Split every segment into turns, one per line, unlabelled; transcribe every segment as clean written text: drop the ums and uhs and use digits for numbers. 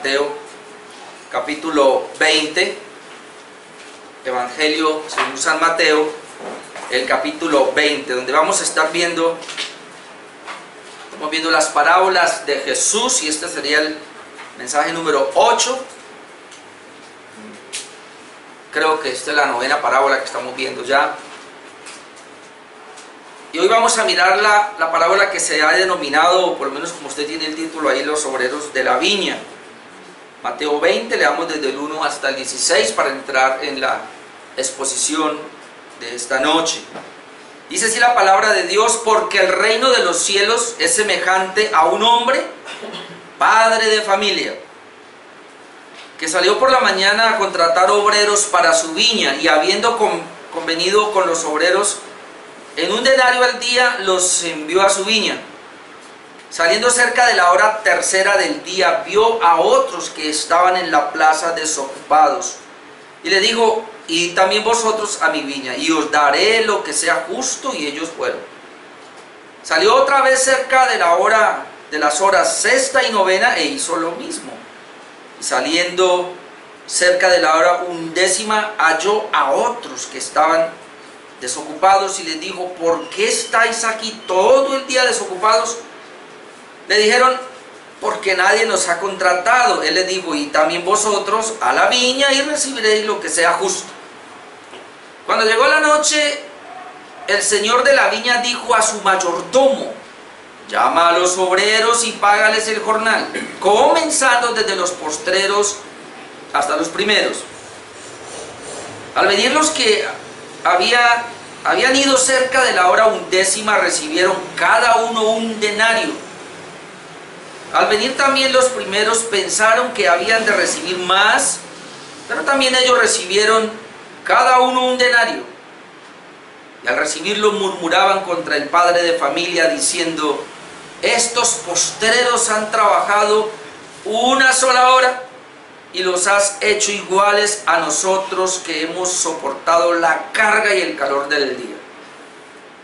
Mateo, capítulo 20, Evangelio según San Mateo, el capítulo 20, donde vamos a estar viendo, estamos viendo las parábolas de Jesús, y este sería el mensaje número 8. Creo que esta es la novena parábola que estamos viendo ya. Y hoy vamos a mirar la parábola que se ha denominado, o por lo menos como usted tiene el título ahí, los obreros de la viña. Mateo 20, leamos desde el 1 hasta el 16 para entrar en la exposición de esta noche. Dice así la palabra de Dios: porque el reino de los cielos es semejante a un hombre, padre de familia, que salió por la mañana a contratar obreros para su viña, y habiendo convenido con los obreros en un denario al día, los envió a su viña. Saliendo cerca de la hora tercera del día, vio a otros que estaban en la plaza desocupados, y le dijo: y también vosotros a mi viña, y os daré lo que sea justo. Y ellos fueron. Salió otra vez cerca de las horas sexta y novena, e hizo lo mismo. Y saliendo cerca de la hora undécima, halló a otros que estaban desocupados, y les dijo: ¿por qué estáis aquí todo el día desocupados? Le dijeron: porque nadie nos ha contratado. Él les dijo: y también vosotros a la viña, y recibiréis lo que sea justo. Cuando llegó la noche, el señor de la viña dijo a su mayordomo: llama a los obreros y págales el jornal, comenzando desde los postreros hasta los primeros. Al venir los que habían ido cerca de la hora undécima, recibieron cada uno un denario. Al venir también los primeros, pensaron que habían de recibir más, pero también ellos recibieron cada uno un denario. Y al recibirlo murmuraban contra el padre de familia, diciendo: estos postreros han trabajado una sola hora, y los has hecho iguales a nosotros, que hemos soportado la carga y el calor del día.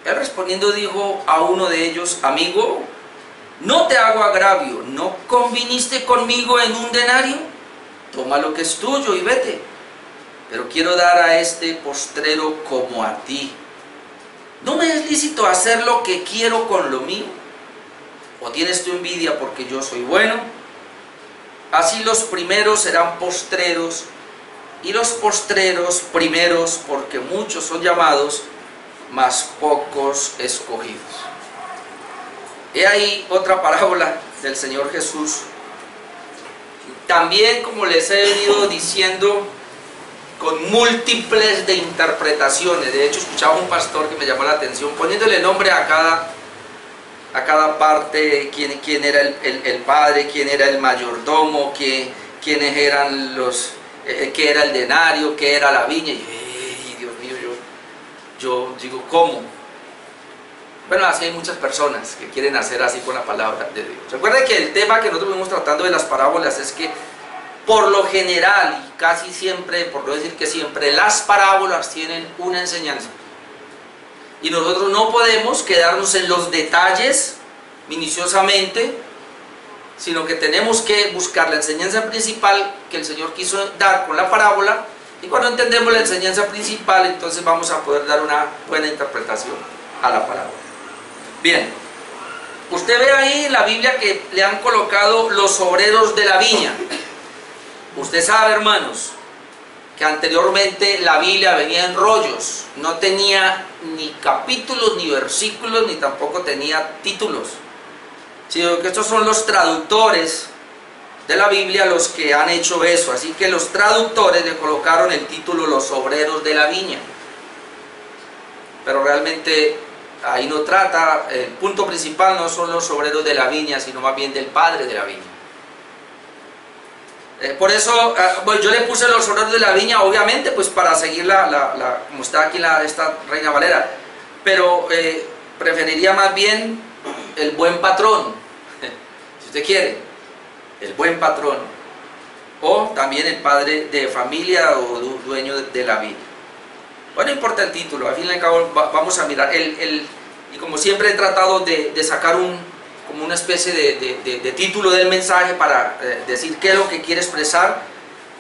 Él respondiendo dijo a uno de ellos: amigo, no te hago agravio, ¿no conviniste conmigo en un denario? Toma lo que es tuyo y vete. Pero quiero dar a este postrero como a ti. ¿No me es lícito hacer lo que quiero con lo mío? ¿O tienes tu envidia porque yo soy bueno? Así los primeros serán postreros, y los postreros primeros, porque muchos son llamados, mas pocos escogidos. He ahí otra parábola del Señor Jesús. También, como les he venido diciendo, con múltiples de interpretaciones. De hecho, escuchaba un pastor que me llamó la atención, poniéndole nombre a cada parte, quién era el padre, quién era el mayordomo, quiénes eran qué era el denario, qué era la viña. Y Dios mío, yo digo, ¿cómo? Bueno, así hay muchas personas que quieren hacer así con la palabra de Dios. Recuerden que el tema que nosotros venimos tratando de las parábolas es que, por lo general, y casi siempre, por no decir que siempre, las parábolas tienen una enseñanza. Y nosotros no podemos quedarnos en los detalles minuciosamente, sino que tenemos que buscar la enseñanza principal que el Señor quiso dar con la parábola, y cuando entendemos la enseñanza principal, entonces vamos a poder dar una buena interpretación a la parábola. Bien, usted ve ahí en la Biblia que le han colocado los obreros de la viña. Usted sabe, hermanos, que anteriormente la Biblia venía en rollos, no tenía ni capítulos, ni versículos, ni tampoco tenía títulos, sino que estos son los traductores de la Biblia los que han hecho eso. Así que los traductores le colocaron el título Los obreros de la viña, pero realmente ahí no trata, el punto principal no son los obreros de la viña, sino más bien del padre de la viña. Por eso bueno, yo le puse los obreros de la viña, obviamente, pues para seguir como está aquí esta Reina Valera, pero preferiría más bien el buen patrón, si usted quiere, el buen patrón, o también el padre de familia o dueño de la viña. Bueno, no importa el título, al fin y al cabo vamos a mirar, y como siempre he tratado de sacar como una especie de título del mensaje para decir qué es lo que quiere expresar.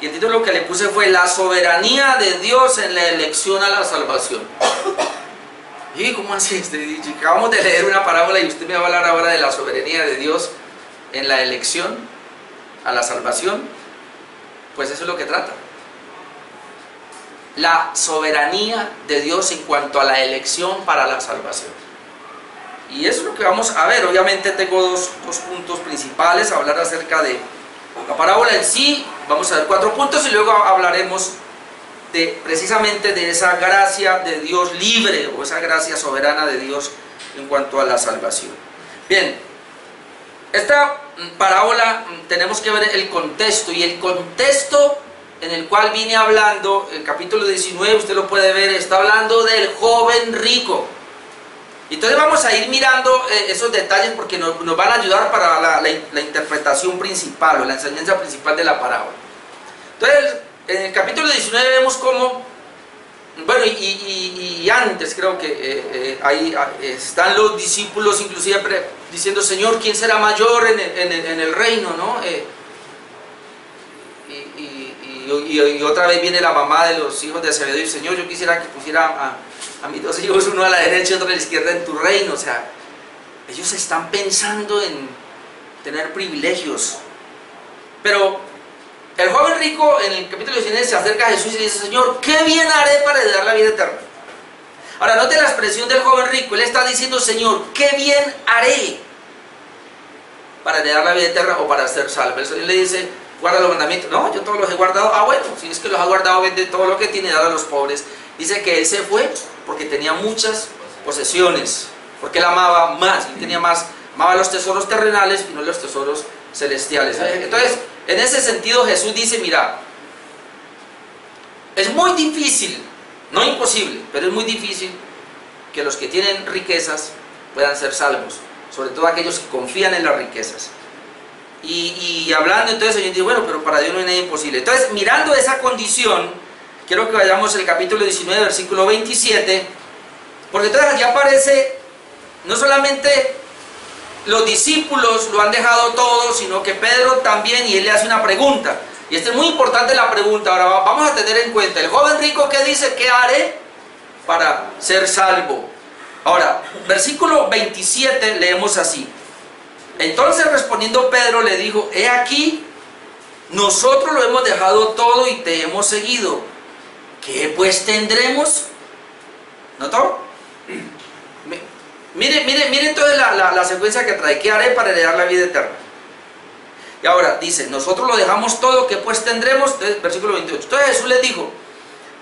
Y el título que le puse fue La soberanía de Dios en la elección a la salvación. ¿Y cómo así? Acabamos de leer una parábola y usted me va a hablar ahora de la soberanía de Dios en la elección a la salvación. Pues eso es lo que trata. La soberanía de Dios en cuanto a la elección para la salvación. Y eso es lo que vamos a ver. Obviamente tengo dos puntos principales, hablar acerca de la parábola en sí. Vamos a ver 4 puntos y luego hablaremos precisamente de esa gracia de Dios libre o esa gracia soberana de Dios en cuanto a la salvación. Bien, esta parábola tenemos que ver el contexto, y el contexto en el cual vine hablando, el capítulo 19, usted lo puede ver, está hablando del joven rico. Entonces vamos a ir mirando esos detalles porque nos van a ayudar para la interpretación principal o la enseñanza principal de la parábola. Entonces en el capítulo 19 vemos cómo, bueno, y antes creo que ahí están los discípulos inclusive diciendo: Señor, ¿quién será mayor en el reino? ¿No? Y otra vez viene la mamá de los hijos de Zebedeo y: Señor, yo quisiera que pusiera a mis 2 hijos, uno a la derecha y otro a la izquierda en tu reino. O sea, ellos están pensando en tener privilegios. Pero el joven rico en el capítulo 19 se acerca a Jesús y dice: Señor, ¿qué bien haré para heredar la vida eterna? Ahora note la expresión del joven rico. Él está diciendo: Señor, ¿qué bien haré para heredar la vida eterna o para ser salvo? El Señor le dice: guarda los mandamientos. No, yo todos los he guardado. Ah, bueno, si es que los ha guardado, vende todo lo que tiene y dale a los pobres. Dice que él se fue porque tenía muchas posesiones, porque él amaba más, él tenía más, amaba los tesoros terrenales y no los tesoros celestiales. Entonces, en ese sentido Jesús dice: mira, es muy difícil, no imposible, pero es muy difícil que los que tienen riquezas puedan ser salvos, sobre todo aquellos que confían en las riquezas. Y hablando entonces, yo digo: bueno, pero para Dios no hay nada imposible. Entonces, mirando esa condición, quiero que vayamos al capítulo 19, versículo 27, porque entonces allí aparece no solamente los discípulos lo han dejado todo, sino que Pedro también, y él le hace una pregunta. Y esta es muy importante la pregunta. Ahora vamos a tener en cuenta, el joven rico, ¿qué dice? ¿Qué haré para ser salvo? Ahora, versículo 27 leemos así: entonces respondiendo Pedro le dijo: he aquí, nosotros lo hemos dejado todo y te hemos seguido. ¿Qué pues tendremos? ¿Notó? Mire entonces la secuencia que trae. ¿Qué haré para heredar la vida eterna? Y ahora dice: nosotros lo dejamos todo, ¿qué pues tendremos? Entonces, versículo 28. Entonces Jesús les dijo: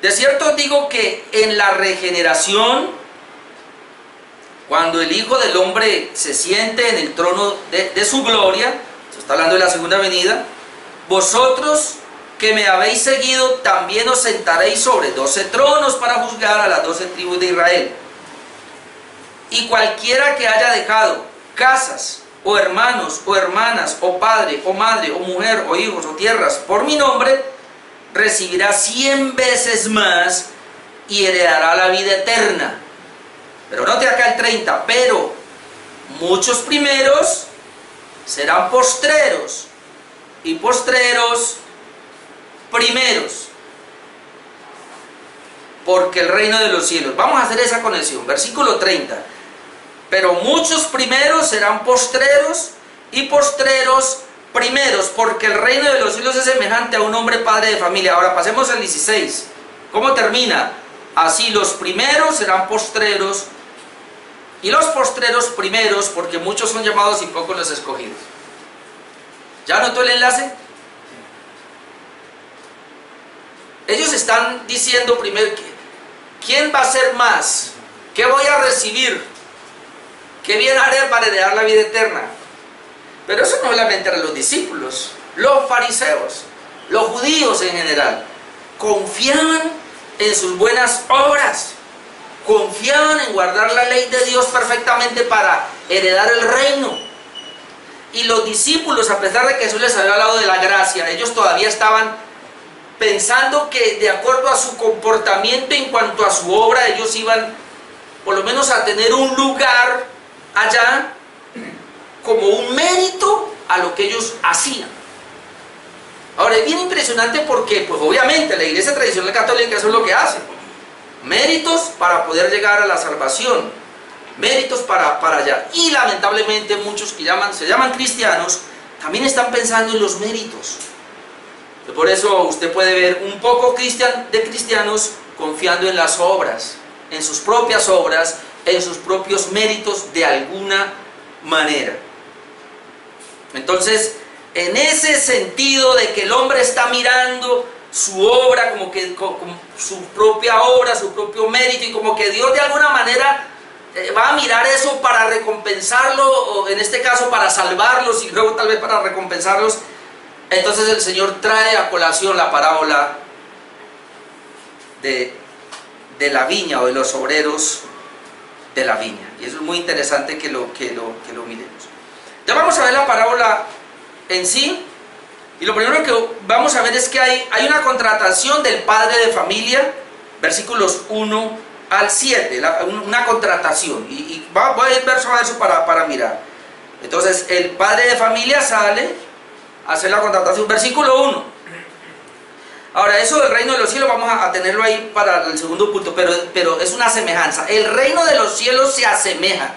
de cierto os digo que en la regeneración, cuando el Hijo del Hombre se siente en el trono de su gloria, se está hablando de la segunda venida, vosotros que me habéis seguido también os sentaréis sobre 12 tronos para juzgar a las 12 tribus de Israel. Y cualquiera que haya dejado casas, o hermanos, o hermanas, o padre, o madre, o mujer, o hijos, o tierras, por mi nombre, recibirá 100 veces más y heredará la vida eterna. Pero note acá el 30, pero muchos primeros serán postreros, y postreros primeros, porque el reino de los cielos. Vamos a hacer esa conexión, versículo 30. Pero muchos primeros serán postreros, y postreros primeros, porque el reino de los cielos es semejante a un hombre padre de familia. Ahora pasemos al 16. ¿Cómo termina? Así los primeros serán postreros, y los postreros primeros, porque muchos son llamados y pocos los escogidos. ¿Ya notó el enlace? Ellos están diciendo primero: ¿quién va a ser más? ¿Qué voy a recibir? ¿Qué bien haré para heredar la vida eterna? Pero eso no solamente eran los discípulos, los fariseos, los judíos en general, confiaban en sus buenas obras, confiaban en guardar la ley de Dios perfectamente para heredar el reino. Y los discípulos, a pesar de que Jesús les había hablado de la gracia, ellos todavía estaban pensando que de acuerdo a su comportamiento en cuanto a su obra, ellos iban por lo menos a tener un lugar allá como un mérito a lo que ellos hacían. Ahora es bien impresionante porque, pues obviamente, la iglesia tradicional católica eso es lo que hace. Méritos para poder llegar a la salvación. Méritos para allá. Y lamentablemente muchos que se llaman cristianos también están pensando en los méritos. Por eso usted puede ver un poco de cristianos confiando en las obras, en sus propias obras, en sus propios méritos de alguna manera. Entonces, en ese sentido de que el hombre está mirando su obra como su propia obra, su propio mérito, y como que Dios de alguna manera va a mirar eso para recompensarlo, o en este caso para salvarlos y luego tal vez para recompensarlos. Entonces el Señor trae a colación la parábola de la viña, o de los obreros de la viña. Y eso es muy interesante que lo miremos. Ya vamos a ver la parábola en sí. Y lo primero que vamos a ver es que hay una contratación del padre de familia, versículos 1 al 7, una contratación. Y voy a ir verso a verso para mirar. Entonces el padre de familia sale a hacer la contratación, versículo 1. Ahora, eso del reino de los cielos vamos a tenerlo ahí para el segundo punto, pero es una semejanza. El reino de los cielos se asemeja.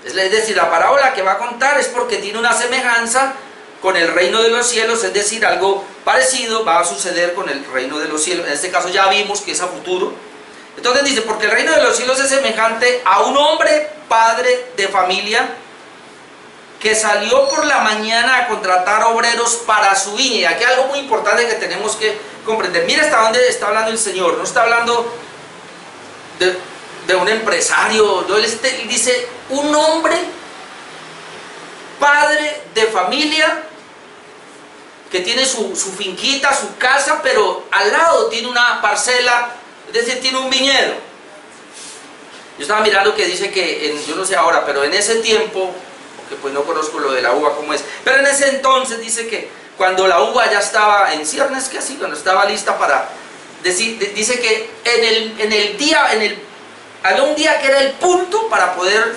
Es decir, la parábola que va a contar es porque tiene una semejanza con el reino de los cielos, es decir, algo parecido va a suceder con el reino de los cielos. En este caso ya vimos que es a futuro. Entonces dice, porque el reino de los cielos es semejante a un hombre, padre de familia, que salió por la mañana a contratar obreros para su viña. Y aquí hay algo muy importante que tenemos que comprender. Mira hasta dónde está hablando el Señor. No está hablando de un empresario. Él dice, un hombre, padre de familia, que tiene su finquita, su casa, pero al lado tiene una parcela, es decir, tiene un viñedo. Yo estaba mirando que dice que, yo no sé ahora, pero en ese tiempo, porque pues no conozco lo de la uva cómo es, pero en ese entonces dice que cuando la uva ya estaba en ciernes, que así, cuando estaba lista para decir, dice que había un día que era el punto para poder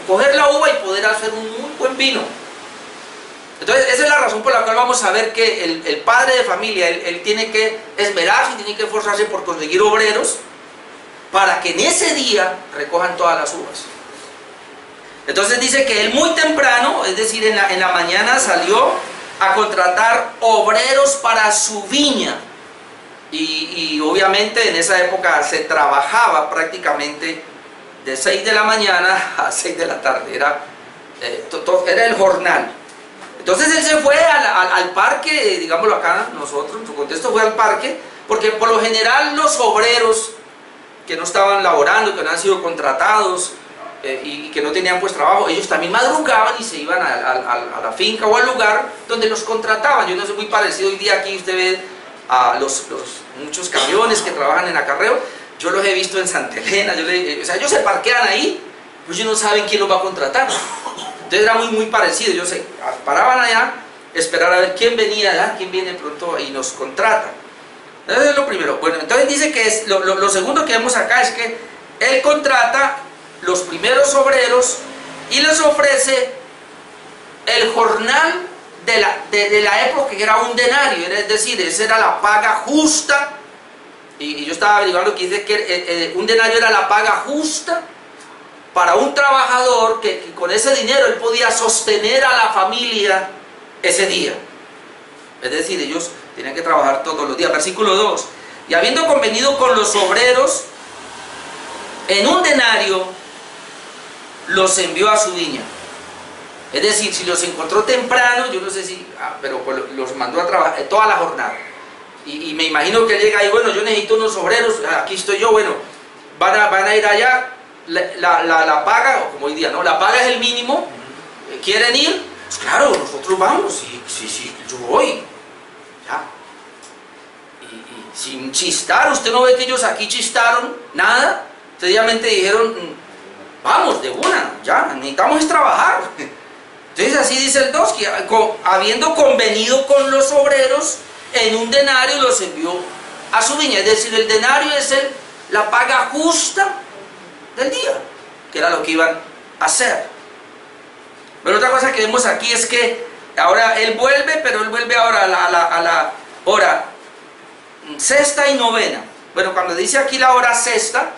coger la uva y poder hacer un muy buen vino. Entonces esa es la razón por la cual vamos a ver que el padre de familia, él tiene que esmerarse, tiene que esforzarse por conseguir obreros para que en ese día recojan todas las uvas. Entonces dice que él muy temprano, es decir, en la mañana salió a contratar obreros para su viña. Y obviamente en esa época se trabajaba prácticamente de 6 de la mañana a 6 de la tarde, era el jornal. Entonces él se fue al parque, digámoslo acá nosotros, en su contexto fue al parque, porque por lo general los obreros que no estaban laborando, que no han sido contratados y que no tenían pues trabajo, ellos también madrugaban y se iban a la finca o al lugar donde los contrataban. Yo no sé, muy parecido hoy día aquí usted ve a muchos camiones que trabajan en acarreo. Yo los he visto en Santa Elena, o sea, ellos se parquean ahí, pues ellos no saben quién los va a contratar. Entonces era muy parecido. Ellos se paraban allá, esperar a ver quién venía allá, quién viene pronto y nos contrata. Eso es lo primero. Bueno, entonces dice que lo segundo que vemos acá es que él contrata los primeros obreros y les ofrece el jornal de la época, que era un denario, es decir, esa era la paga justa. Y yo estaba averiguando que dice que un denario era la paga justa para un trabajador que con ese dinero él podía sostener a la familia ese día. Es decir, ellos tenían que trabajar todos los días. Versículo 2. Y habiendo convenido con los obreros en un denario, los envió a su viña. Es decir, si los encontró temprano, yo no sé si, pero los mandó a trabajar toda la jornada. Y me imagino que él llega y, bueno, yo necesito unos obreros, aquí estoy yo, bueno, van a ir allá, la paga, como hoy día, ¿no? La paga es el mínimo, ¿quieren ir? Pues claro, nosotros vamos, sí, yo voy, ya. Y sin chistar, usted no ve que ellos aquí chistaron, nada, sencillamente dijeron, vamos, de una, ya, necesitamos es trabajar. Entonces así dice el 2, que habiendo convenido con los obreros, en un denario los envió a su viña. Es decir, el denario es la paga justa del día, que era lo que iban a hacer. Pero otra cosa que vemos aquí es que ahora él vuelve, pero él vuelve ahora a la hora sexta y novena. Bueno, cuando dice aquí la hora sexta,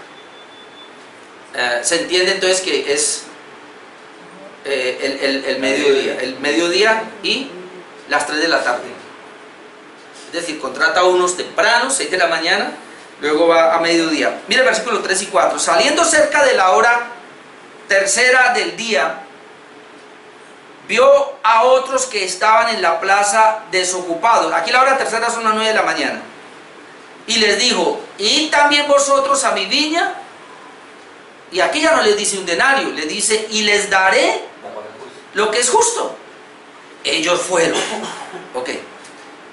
se entiende entonces que es el mediodía y las 3 de la tarde. Es decir, contrata a unos tempranos, 6 de la mañana, luego va a mediodía. Mire el versículo 3 y 4. Saliendo cerca de la hora tercera del día, vio a otros que estaban en la plaza desocupados. Aquí la hora tercera son las 9 de la mañana. Y les dijo, id también vosotros a mi viña. Y aquí ya no les dice un denario, les dice, y les daré lo que es justo. Ellos fueron. Ok.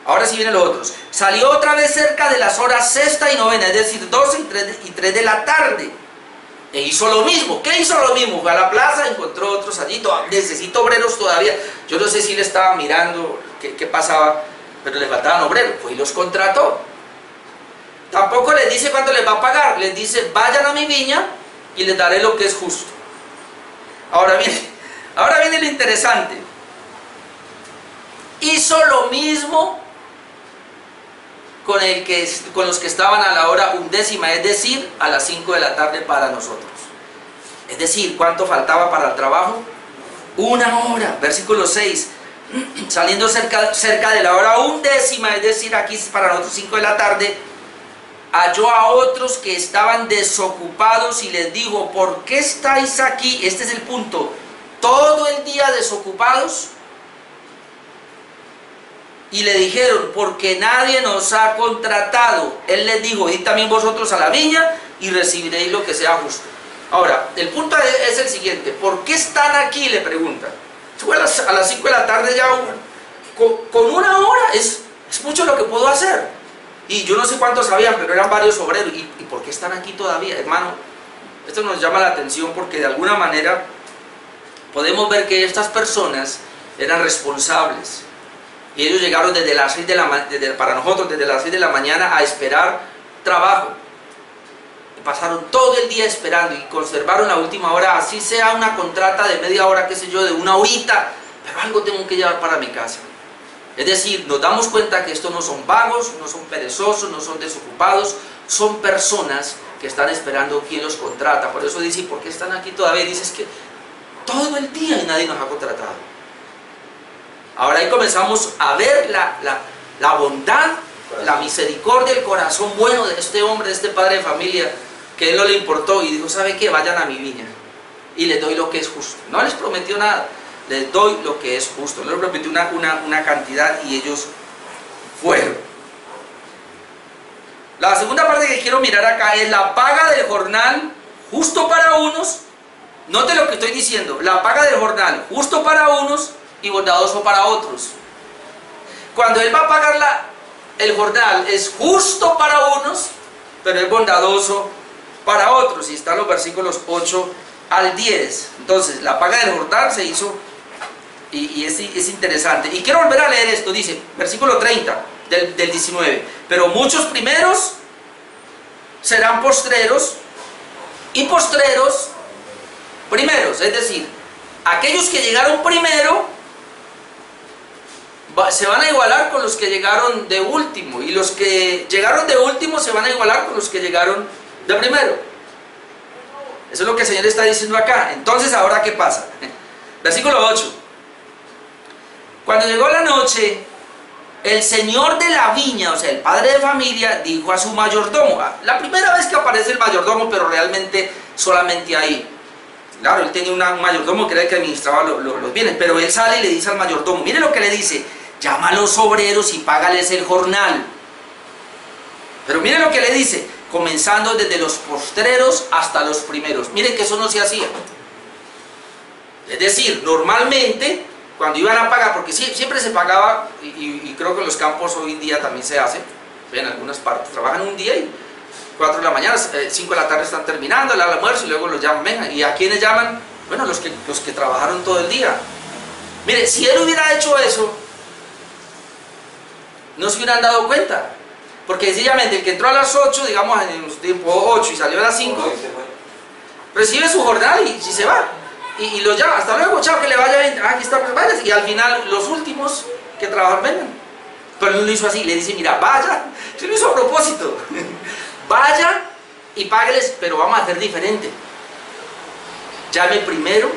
Ahora sí vienen los otros. Salió otra vez cerca de las horas sexta y novena, es decir, 12 y 3 de la tarde. E hizo lo mismo. ¿Qué hizo lo mismo? Fue a la plaza, encontró otros allí. Necesito obreros todavía. Yo no sé si le estaba mirando qué pasaba, pero le faltaban obreros. Pues y los contrató. Tampoco les dice cuánto les va a pagar. Les dice, vayan a mi viña y les daré lo que es justo. Ahora viene lo interesante. Hizo lo mismo con los que estaban a la hora undécima, es decir, a las 5 de la tarde para nosotros. Es decir, ¿cuánto faltaba para el trabajo? 1 hora. Versículo 6. Saliendo cerca de la hora undécima, es decir, aquí para nosotros 5 de la tarde, halló a otros que estaban desocupados y les dijo, ¿por qué estáis aquí? Este es el punto. Todo el día desocupados. Y le dijeron, porque nadie nos ha contratado. Él les dijo, id también vosotros a la viña y recibiréis lo que sea justo. Ahora, el punto es el siguiente. ¿Por qué están aquí? Le preguntan. Fue a las 5 de la tarde ya. Con 1 hora es mucho lo que puedo hacer. Y yo no sé cuántos sabían, pero eran varios obreros. ¿Y por qué están aquí todavía? Hermano, esto nos llama la atención porque de alguna manera podemos ver que estas personas eran responsables. Y ellos llegaron desde las 6 de la mañana, para nosotros, desde las 6 de la mañana a esperar trabajo. Y pasaron todo el día esperando y conservaron la última hora, así sea una contrata de media hora, qué sé yo, de 1 horita, pero algo tengo que llevar para mi casa. Es decir, nos damos cuenta que estos no son vagos, no son perezosos, no son desocupados, son personas que están esperando quien los contrata. Por eso dice, ¿por qué están aquí todavía? Dices que todo el día y nadie nos ha contratado. Ahora ahí comenzamos a ver la bondad, la misericordia, el corazón bueno de este hombre, de este padre de familia, que él no le importó y dijo, ¿sabe qué? Vayan a mi viña y les doy lo que es justo. No les prometió nada, les doy lo que es justo. No les prometió una cantidad y ellos fueron. La segunda parte que quiero mirar acá es la paga del jornal justo para unos. Note lo que estoy diciendo, la paga del jornal justo para unos y bondadoso para otros. Cuando él va a pagar el jornal es justo para unos, pero es bondadoso para otros. Y están los versículos 8 al 10. Entonces la paga del jornal se hizo y es interesante. Y quiero volver a leer esto. Dice, versículo 30 del 19, pero muchos primeros serán postreros y postreros primeros. Es decir, aquellos que llegaron primero se van a igualar con los que llegaron de último, y los que llegaron de último se van a igualar con los que llegaron de primero. Eso es lo que el Señor está diciendo acá. Entonces, ¿ahora qué pasa? Versículo 8. Cuando llegó la noche, el señor de la viña, o sea, el padre de familia, dijo a su mayordomo, la primera vez que aparece el mayordomo, pero realmente solamente ahí. Claro, él tenía un mayordomo que era el que administraba los bienes, pero él sale y le dice al mayordomo, mire lo que le dice, llama a los obreros y págales el jornal. Pero mire lo que le dice, comenzando desde los postreros hasta los primeros. Miren que eso no se hacía. Es decir, normalmente, cuando iban a pagar, porque siempre se pagaba, y creo que en los campos hoy en día también se hace, en algunas partes, trabajan un día y 4 de la mañana, 5 de la tarde están terminando el almuerzo y luego los llaman, vengan. ¿Y a quiénes llaman? Bueno, los que trabajaron todo el día. Mire, si él hubiera hecho eso, no se hubieran dado cuenta. Porque sencillamente el que entró a las 8, digamos en los tiempos 8 y salió a las 5, recibe su jornal y se va. y los llama, hasta luego, chao, que le vaya bien, aquí está, pues vaya, y al final los últimos que trabajan vengan. Pero él lo hizo así, le dice, mira, vaya, se lo hizo a propósito, vaya y págueles, pero vamos a hacer diferente. Llame primero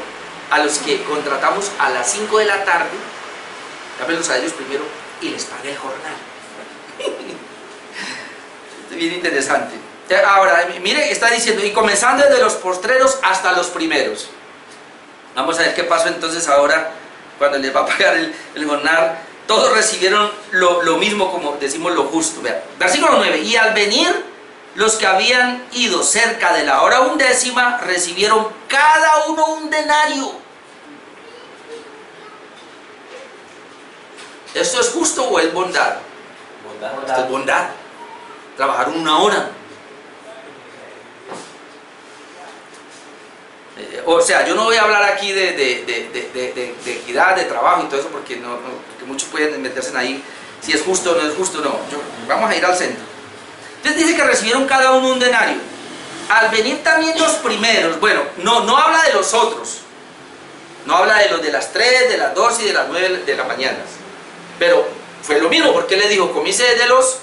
a los que contratamos a las 5 de la tarde, llámelos a ellos primero y les pague el jornal. Es bien interesante. Ahora, mire, está diciendo, y comenzando desde los postreros hasta los primeros. Vamos a ver qué pasó entonces ahora, cuando les va a pagar el jornal. Todos recibieron lo mismo, como decimos, lo justo. Vean, versículo 9, y al venir los que habían ido cerca de la hora 11ª, recibieron cada uno un denario. ¿Esto es justo o es bondad?
Bondad.
Esto es bondad. Trabajaron 1 hora. O sea, yo no voy a hablar aquí de equidad, de trabajo y todo eso, porque porque muchos pueden meterse en ahí, si es justo o no es justo, no. Vamos a ir al centro. Entonces dice que recibieron cada uno un denario. Al venir también los primeros, bueno, no habla de los otros, no habla de los de las 3, de las 2 y de las 9 de la mañana, pero fue lo mismo, porque le dijo, comience desde los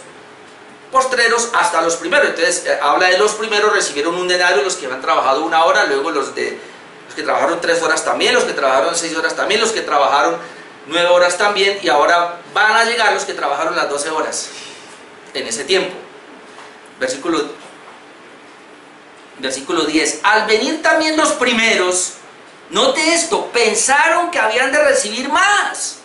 postreros hasta los primeros. Entonces habla de los primeros, recibieron un denario, los que han trabajado 1 hora, luego los que trabajaron 3 horas también, los que trabajaron 6 horas también, los que trabajaron 9 horas también, y ahora van a llegar los que trabajaron las 12 horas en ese tiempo. Versículo 10, al venir también los primeros, note esto, pensaron que habían de recibir más.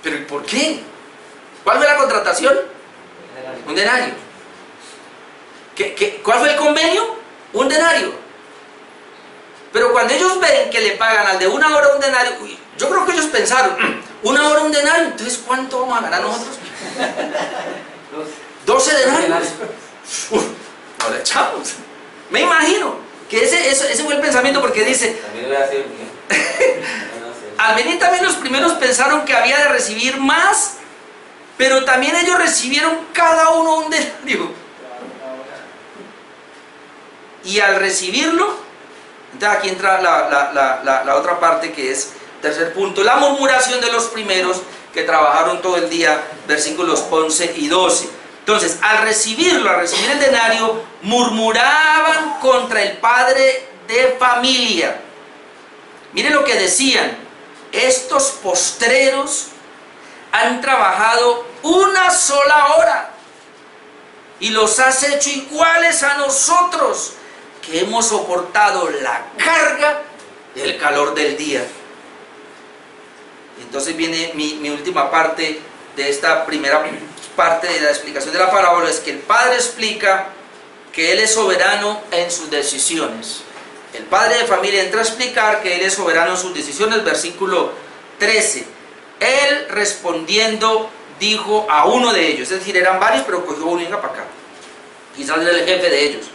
¿Pero y por qué? ¿Cuál fue la contratación? Un denario. ¿Cuál fue el convenio? Un denario. Pero cuando ellos ven que le pagan al de 1 hora un denario, yo creo que ellos pensaron, 1 hora un denario, entonces ¿cuánto vamos a ganar nosotros? 12 denarios. No le echamos. Me imagino que ese fue el pensamiento, porque dice, al venir también los primeros pensaron que había de recibir más, pero también ellos recibieron cada uno un denario. Y al recibirlo, entonces aquí entra la otra parte, que es tercer punto, la murmuración de los primeros que trabajaron todo el día, versículos 11 y 12. Entonces, al recibir el denario, murmuraban contra el padre de familia. Miren lo que decían: estos postreros han trabajado 1 sola hora y los has hecho iguales a nosotros, que hemos soportado la carga del calor del día. Entonces viene mi última parte de esta primera parte de la explicación de la parábola, es que el Padre explica que Él es soberano en sus decisiones. El padre de familia entra a explicar que Él es soberano en sus decisiones, versículo 13. Él respondiendo dijo a uno de ellos, es decir, eran varios, pero cogió uno y venga para acá. Quizás era el jefe de ellos.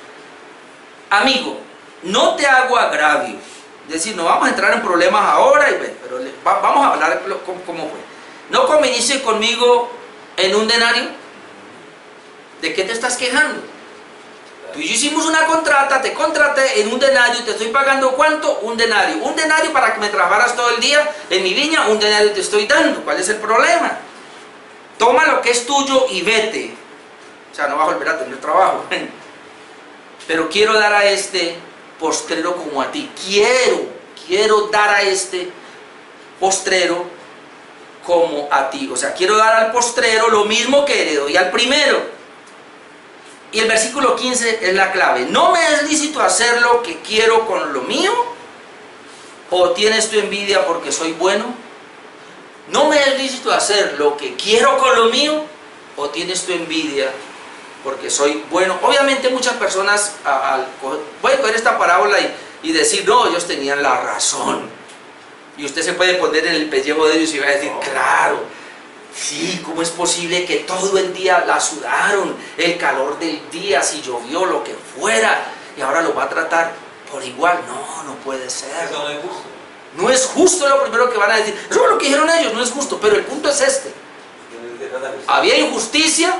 Amigo, no te hago agravio. Es decir, no vamos a entrar en problemas ahora, pero vamos a hablar cómo fue. ¿No conviniste conmigo en un denario? ¿De qué te estás quejando? Tú y yo hicimos una contrata, te contraté en un denario, te estoy pagando ¿cuánto? Un denario. Un denario para que me trabajaras todo el día en mi viña, un denario te estoy dando. ¿Cuál es el problema? Toma lo que es tuyo y vete. O sea, no vas a volver a tener trabajo. Pero quiero dar a este postrero como a ti. Quiero dar a este postrero como a ti. O sea, quiero dar al postrero lo mismo que le doy al primero. Y el versículo 15 es la clave. ¿No me es lícito hacer lo que quiero con lo mío? ¿O tienes tu envidia porque soy bueno? ¿No me es lícito hacer lo que quiero con lo mío? ¿O tienes tu envidia porque soy bueno? Obviamente muchas personas pueden coger esta parábola y decir, no, ellos tenían la razón. Y usted se puede poner en el pellejo de ellos y va a decir, claro, sí, ¿cómo es posible que todo el día la sudaron? El calor del día, si llovió, lo que fuera, y ahora lo va a tratar por igual. No puede ser.
Eso no es justo.
No es justo, lo primero que van a decir. Eso es lo que dijeron ellos, no es justo. Pero el punto es este. ¿Había injusticia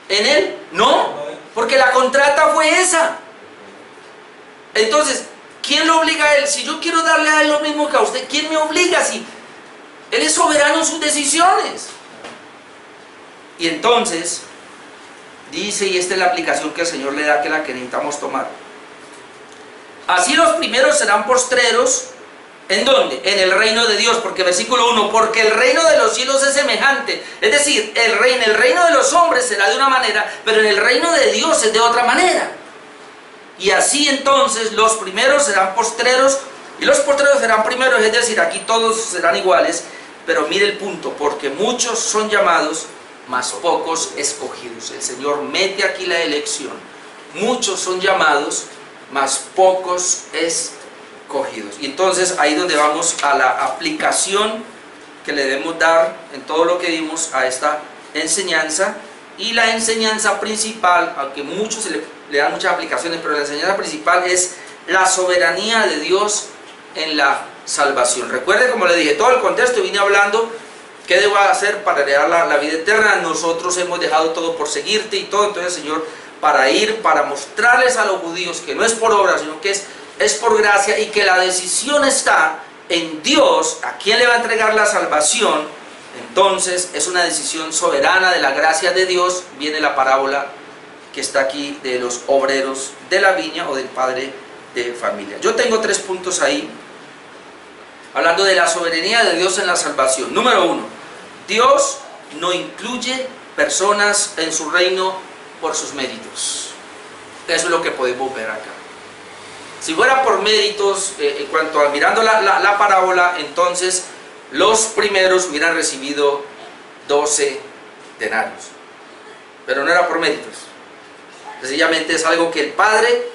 en él? No, porque la contrata fue esa. Entonces, ¿quién lo obliga a él? Si yo quiero darle a él lo mismo que a usted, ¿quién me obliga? Si él es soberano en sus decisiones. Y entonces dice, y esta es la aplicación que el Señor le da, que es la que necesitamos tomar: así los primeros serán postreros. ¿En dónde? En el reino de Dios. Porque versículo 1, porque el reino de los cielos es semejante. Es decir, en el reino de los hombres será de una manera, pero en el reino de Dios es de otra manera. Y así entonces los primeros serán postreros y los postreros serán primeros. Es decir, aquí todos serán iguales. Pero mire el punto: porque muchos son llamados, mas pocos escogidos. El Señor mete aquí la elección. Muchos son llamados, mas pocos escogidos. Y entonces ahí donde vamos a la aplicación que le debemos dar en todo lo que dimos a esta enseñanza. Y la enseñanza principal, aunque muchos le dan muchas aplicaciones, pero la enseñanza principal es la soberanía de Dios en la salvación. Recuerde, como le dije, todo el contexto vine hablando qué debo hacer para heredar la vida eterna. Nosotros hemos dejado todo por seguirte y todo. Entonces, Señor, para mostrarles a los judíos que no es por obra, sino que es por gracia, y que la decisión está en Dios, a quién le va a entregar la salvación. Entonces es una decisión soberana de la gracia de Dios. Viene la parábola que está aquí de los obreros de la viña o del padre de familia. Yo tengo 3 puntos ahí, hablando de la soberanía de Dios en la salvación. Número 1, Dios no incluye personas en su reino por sus méritos. Eso es lo que podemos ver acá. Si fuera por méritos, en cuanto a mirando la parábola, entonces los primeros hubieran recibido 12 denarios. Pero no era por méritos. Sencillamente es algo que el Padre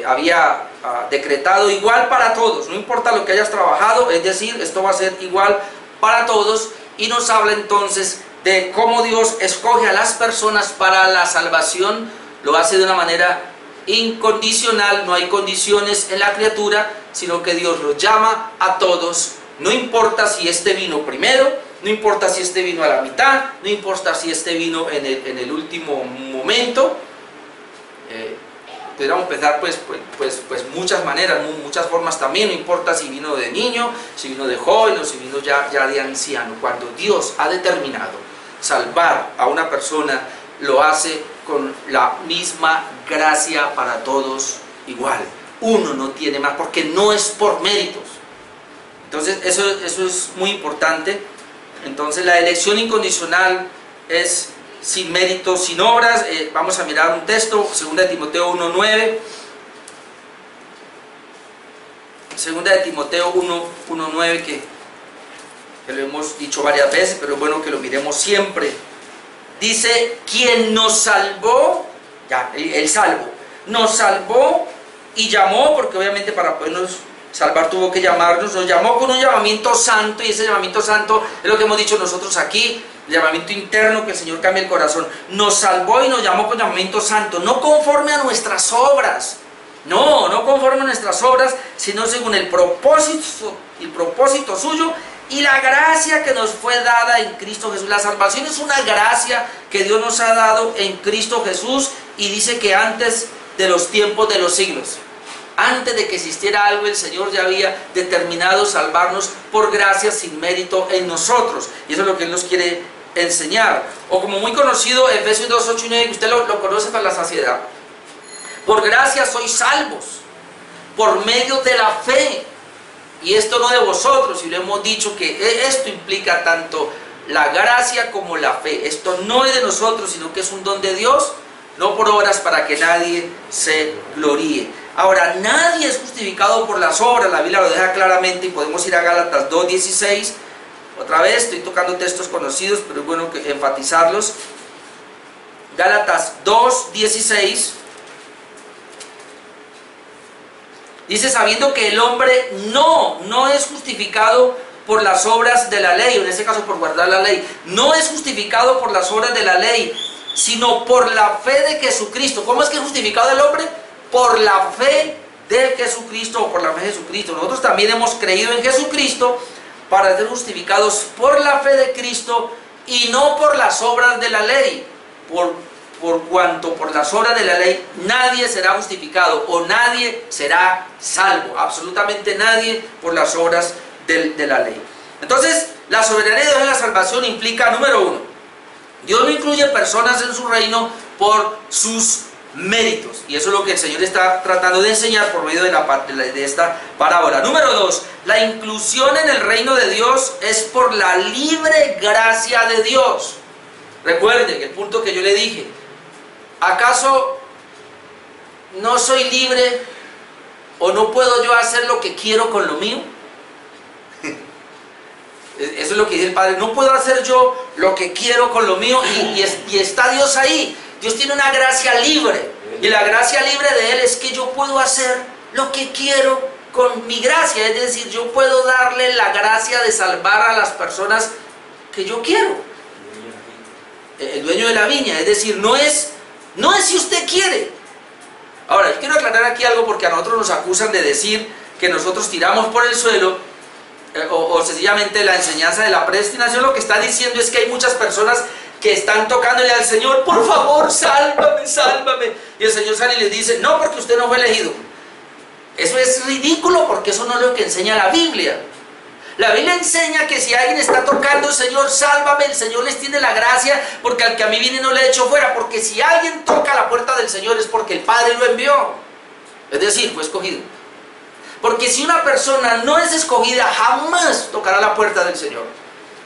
había decretado igual para todos. No importa lo que hayas trabajado, es decir, esto va a ser igual para todos. Y nos habla entonces de cómo Dios escoge a las personas para la salvación. Lo hace de una manera incondicional, no hay condiciones en la criatura, sino que Dios los llama a todos. No importa si este vino primero, no importa si este vino a la mitad, no importa si este vino en el último momento. Podríamos empezar pues muchas maneras, muchas formas también. No importa si vino de niño, si vino de joven o si vino ya de anciano. Cuando Dios ha determinado salvar a una persona, lo hace con la misma gracia para todos igual. Uno no tiene más, porque no es por méritos. Entonces eso es muy importante. Entonces la elección incondicional es sin méritos, sin obras. Vamos a mirar un texto, 2 Timoteo 1:9. 2 Timoteo 1:9, que lo hemos dicho varias veces, pero es bueno que lo miremos siempre. Dice, quien nos salvó, ya, el salvo, nos salvó y llamó, porque obviamente para podernos salvar tuvo que llamarnos, nos llamó con un llamamiento santo, y ese llamamiento santo es lo que hemos dicho nosotros aquí, el llamamiento interno, que el Señor cambie el corazón. Nos salvó y nos llamó con llamamiento santo, no conforme a nuestras obras, no conforme a nuestras obras, sino según el propósito suyo y la gracia que nos fue dada en Cristo Jesús. La salvación es una gracia que Dios nos ha dado en Cristo Jesús, y dice que antes de los tiempos de los siglos, antes de que existiera algo, el Señor ya había determinado salvarnos por gracia, sin mérito en nosotros. Y eso es lo que Él nos quiere enseñar. O como muy conocido, Efesios 2:8 y 9, que usted lo conoce para la saciedad. Por gracia sois salvos, por medio de la fe. Y esto no de vosotros, y lo hemos dicho que esto implica tanto la gracia como la fe. Esto no es de nosotros, sino que es un don de Dios, no por obras, para que nadie se gloríe. Ahora, nadie es justificado por las obras, la Biblia lo deja claramente, y podemos ir a Gálatas 2:16. Otra vez, estoy tocando textos conocidos, pero es bueno enfatizarlos. Gálatas 2:16. Dice, sabiendo que el hombre no es justificado por las obras de la ley, o en este caso por guardar la ley, no es justificado por las obras de la ley, sino por la fe de Jesucristo. ¿Cómo es que es justificado el hombre? Por la fe de Jesucristo, o por la fe de Jesucristo. Nosotros también hemos creído en Jesucristo para ser justificados por la fe de Cristo y no por las obras de la ley. por cuanto por las obras de la ley nadie será justificado o nadie será salvo, absolutamente nadie por las obras de la ley. Entonces, la soberanía de Dios en la salvación implica, número uno, Dios no incluye personas en su reino por sus méritos, y eso es lo que el Señor está tratando de enseñar por medio de esta parábola. Número dos, la inclusión en el reino de Dios es por la libre gracia de Dios. Recuerden el punto que yo le dije: ¿acaso no soy libre o no puedo yo hacer lo que quiero con lo mío? Eso es lo que dice el Padre: no puedo hacer yo lo que quiero con lo mío, y está Dios ahí. Dios tiene una gracia libre, y la gracia libre de Él es que yo puedo hacer lo que quiero con mi gracia, es decir, yo puedo darle la gracia de salvar a las personas que yo quiero. El dueño de la viña, es decir, no es si usted quiere. Ahora, yo quiero aclarar aquí algo, porque a nosotros nos acusan de decir que nosotros tiramos por el suelo o sencillamente la enseñanza de la predestinación. Lo que está diciendo es que hay muchas personas que están tocándole al Señor: por favor, sálvame, sálvame. Y el Señor sale y les dice: no, porque usted no fue elegido. Eso es ridículo, porque eso no es lo que enseña la Biblia. La Biblia enseña que si alguien está tocando: Señor, sálvame, el Señor les tiene la gracia, porque al que a mí viene no le echo fuera. Porque si alguien toca la puerta del Señor es porque el Padre lo envió, es decir, fue escogido. Porque si una persona no es escogida, jamás tocará la puerta del Señor.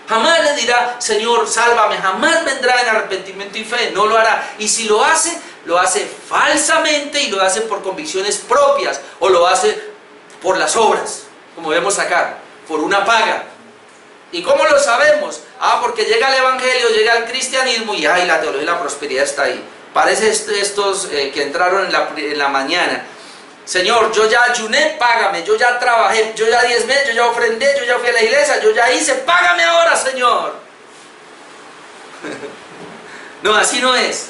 Jamás le dirá: Señor, sálvame. Jamás vendrá en arrepentimiento y fe. No lo hará. Y si lo hace falsamente, y lo hace por convicciones propias, o lo hace por las obras, como vemos acá, por una paga. ¿Y cómo lo sabemos? Porque llega el evangelio, llega el cristianismo, y la teología de la prosperidad está ahí. Parece estos que entraron en la mañana: Señor, yo ya ayuné, págame. Yo ya trabajé, yo ya diezmé, yo ya ofrendé, yo ya fui a la iglesia, yo ya hice, págame ahora, Señor. No, así no es.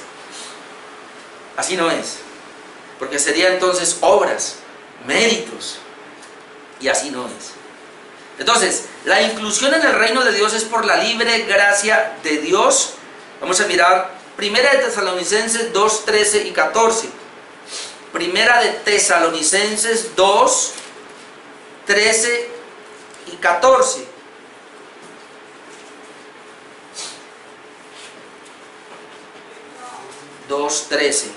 Así no es. Porque sería entonces obras, méritos, y así no es. Entonces, la inclusión en el reino de Dios es por la libre gracia de Dios. Vamos a mirar Primera de Tesalonicenses 2, 13 y 14. Primera de Tesalonicenses 2, 13 y 14. Dos, 13.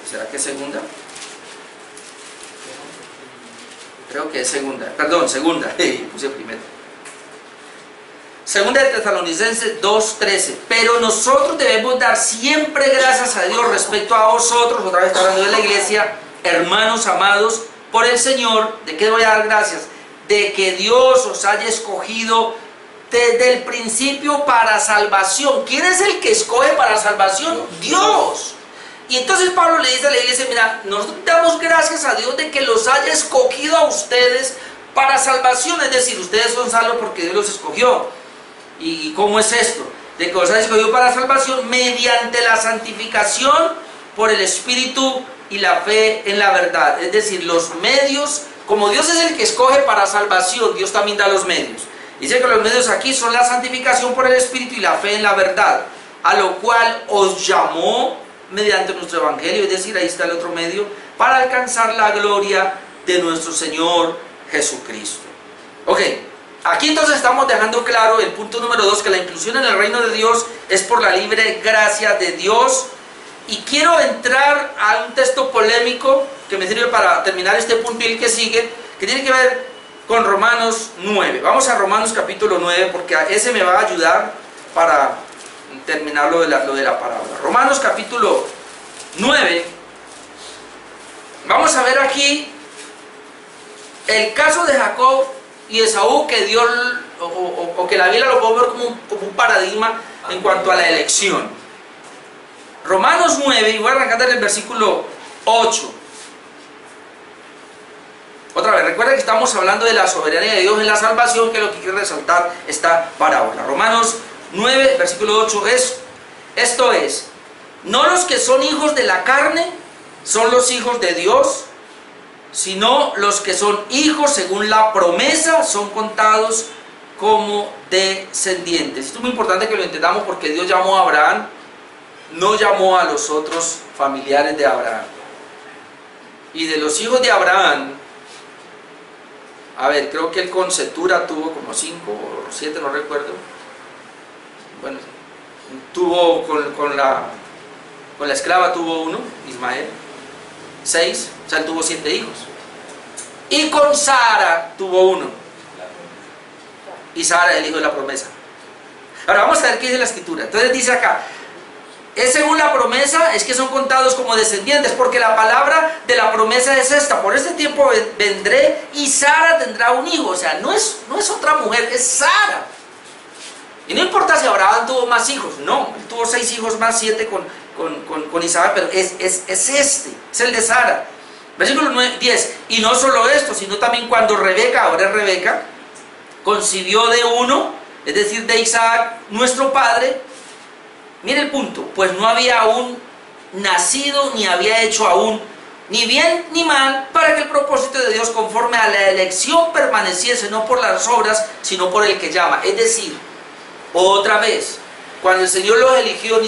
¿Será que es segunda? Creo que es segunda. Perdón, segunda. Puse primero. Segunda de Tesalonicenses 2:13. Pero nosotros debemos dar siempre gracias a Dios respecto a vosotros, otra vez está hablando de la iglesia, hermanos amados, por el Señor. ¿De qué voy a dar gracias? De que Dios os haya escogido desde el principio para salvación. ¿Quién es el que escoge para salvación? Dios. Y entonces Pablo le dice a la iglesia: mira, nosotros damos gracias a Dios de que los haya escogido a ustedes para salvación. Es decir, ustedes son salvos porque Dios los escogió. ¿Y cómo es esto? De que los haya escogido para salvación mediante la santificación por el Espíritu y la fe en la verdad. Es decir, los medios, como Dios es el que escoge para salvación, Dios también da los medios. Dice que los medios aquí son la santificación por el Espíritu y la fe en la verdad, a lo cual os llamó mediante nuestro evangelio, es decir, ahí está el otro medio, para alcanzar la gloria de nuestro Señor Jesucristo. Ok, aquí entonces estamos dejando claro el punto número 2, que la inclusión en el reino de Dios es por la libre gracia de Dios. Y quiero entrar a un texto polémico que me sirve para terminar este punto y el que sigue, que tiene que ver con Romanos 9. Vamos a Romanos capítulo 9, porque ese me va a ayudar para terminar lo de la parábola. Romanos capítulo 9. Vamos a ver aquí el caso de Jacob y Esaú, que Dios, o que la Biblia lo puede ver como un paradigma en cuanto a la elección. Romanos 9, y voy a arrancar del versículo 8. Otra vez, recuerda que estamos hablando de la soberanía de Dios en la salvación, que es lo que quiere resaltar esta parábola. Romanos 9, versículo 8 es: esto es, no los que son hijos de la carne son los hijos de Dios, sino los que son hijos según la promesa son contados como descendientes. Esto es muy importante que lo entendamos, porque Dios llamó a Abraham no llamó a los otros familiares de Abraham. Y de los hijos de Abraham, a ver, creo que él con Cetura tuvo como 5 o 7, no recuerdo. Bueno, tuvo con la esclava tuvo 1, Ismael, 6, o sea, él tuvo 7 hijos. Y con Sara tuvo 1. Y Sara es el hijo de la promesa. Ahora vamos a ver qué dice la escritura. Entonces dice acá, es según la promesa, es que son contados como descendientes, porque la palabra de la promesa es esta: por este tiempo vendré y Sara tendrá un hijo. O sea, no es otra mujer, es Sara. Y no importa si Abraham tuvo más hijos, no, él tuvo 6 hijos más, 7 con Isaac, pero es el de Sara. Versículo 10, y no solo esto, sino también cuando Rebeca, ahora es Rebeca, concibió de uno, es decir, de Isaac, nuestro padre. Mire el punto, pues no había aún nacido, ni había hecho aún ni bien ni mal, para que el propósito de Dios conforme a la elección permaneciese, no por las obras, sino por el que llama. Es decir, otra vez, cuando el Señor los eligió,